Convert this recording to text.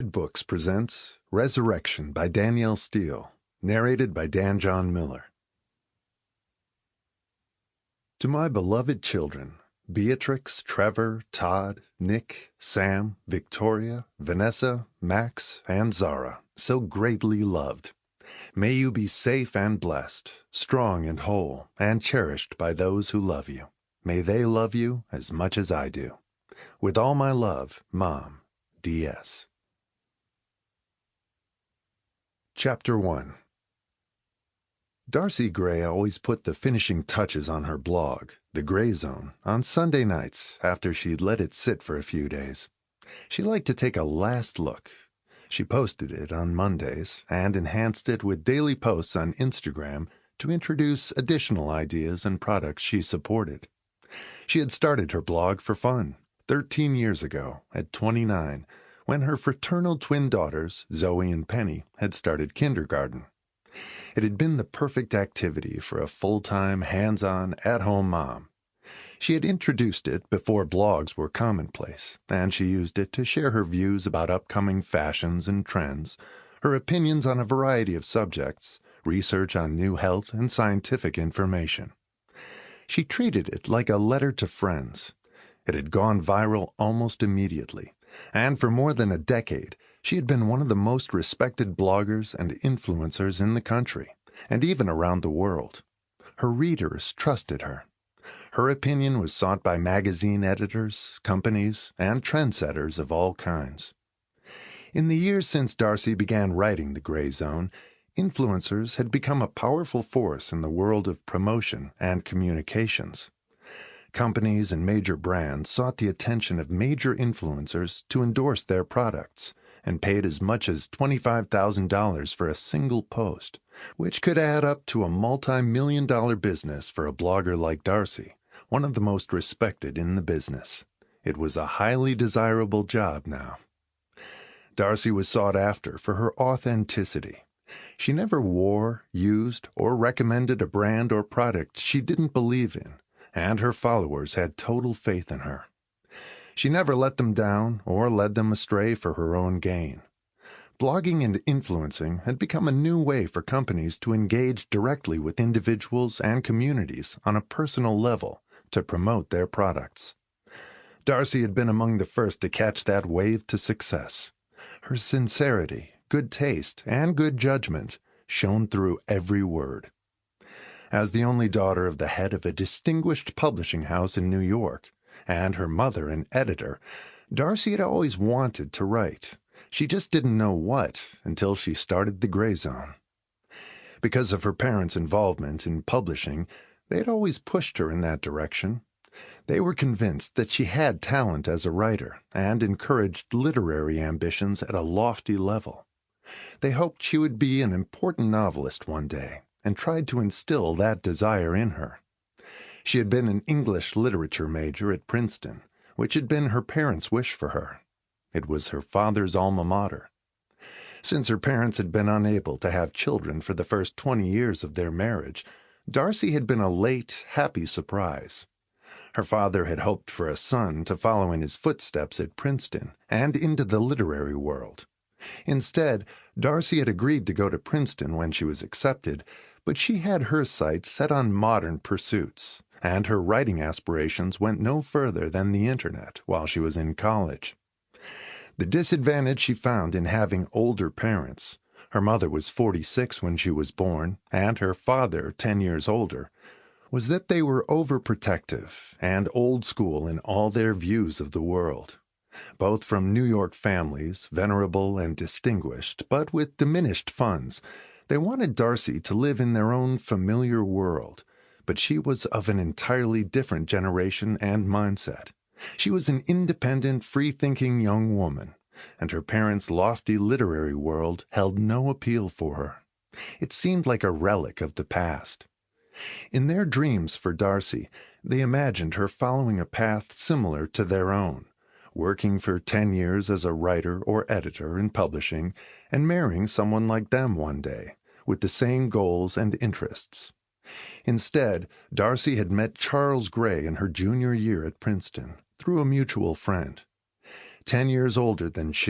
Books presents Resurrection by Danielle Steele, narrated by Dan John Miller. To my beloved children, Beatrix, Trevor, Todd, Nick, Sam, Victoria, Vanessa, Max, and Zara, so greatly loved, may you be safe and blessed, strong and whole, and cherished by those who love you. May they love you as much as I do. With all my love, Mom, D.S. Chapter 1. Darcy Gray always put the finishing touches on her blog, The Gray Zone, on Sunday nights after she'd let it sit for a few days. She liked to take a last look. She posted it on Mondays and enhanced it with daily posts on Instagram to introduce additional ideas and products she supported. She had started her blog for fun 13 years ago, at 29, when her fraternal twin daughters, Zoe and Penny, had started kindergarten. It had been the perfect activity for a full-time, hands-on, at-home mom. She had introduced it before blogs were commonplace, and she used it to share her views about upcoming fashions and trends, her opinions on a variety of subjects, research on new health and scientific information. She treated it like a letter to friends. It had gone viral almost immediately, and for more than a decade, she had been one of the most respected bloggers and influencers in the country, and even around the world. Her readers trusted her. Her opinion was sought by magazine editors, companies, and trendsetters of all kinds. In the years since Darcy began writing The Gray Zone, influencers had become a powerful force in the world of promotion and communications. Companies and major brands sought the attention of major influencers to endorse their products and paid as much as $25,000 for a single post, which could add up to a multi-million-dollar business for a blogger like Darcy, one of the most respected in the business. It was a highly desirable job now. Darcy was sought after for her authenticity. She never wore, used, or recommended a brand or product she didn't believe in, and her followers had total faith in her. She never let them down or led them astray for her own gain. Blogging and influencing had become a new way for companies to engage directly with individuals and communities on a personal level to promote their products. Darcy had been among the first to catch that wave to success. Her sincerity, good taste, and good judgment shone through every word. As the only daughter of the head of a distinguished publishing house in New York, and her mother an editor, Darcy had always wanted to write. She just didn't know what until she started The Gray Zone. Because of her parents' involvement in publishing, they had always pushed her in that direction. They were convinced that she had talent as a writer and encouraged literary ambitions at a lofty level. They hoped she would be an important novelist one day, and tried to instill that desire in her. She had been an English literature major at Princeton, which had been her parents' wish for her. It was her father's alma mater. Since her parents had been unable to have children for the first 20 years of their marriage, Darcy had been a late, happy surprise. Her father had hoped for a son to follow in his footsteps at Princeton and into the literary world. Instead, Darcy had agreed to go to Princeton when she was accepted, but she had her sights set on modern pursuits, and her writing aspirations went no further than the internet while she was in college. The disadvantage she found in having older parents — her mother was 46 when she was born, and her father 10 years older — was that they were overprotective and old school in all their views of the world. Both from New York families, venerable and distinguished, but with diminished funds, they wanted Darcy to live in their own familiar world, but she was of an entirely different generation and mindset. She was an independent, free-thinking young woman, and her parents' lofty literary world held no appeal for her. It seemed like a relic of the past. In their dreams for Darcy, they imagined her following a path similar to their own, working for 10 years as a writer or editor in publishing, and marrying someone like them one day, with the same goals and interests. Instead, Darcy had met Charles Gray in her junior year at Princeton through a mutual friend. 10 years older than she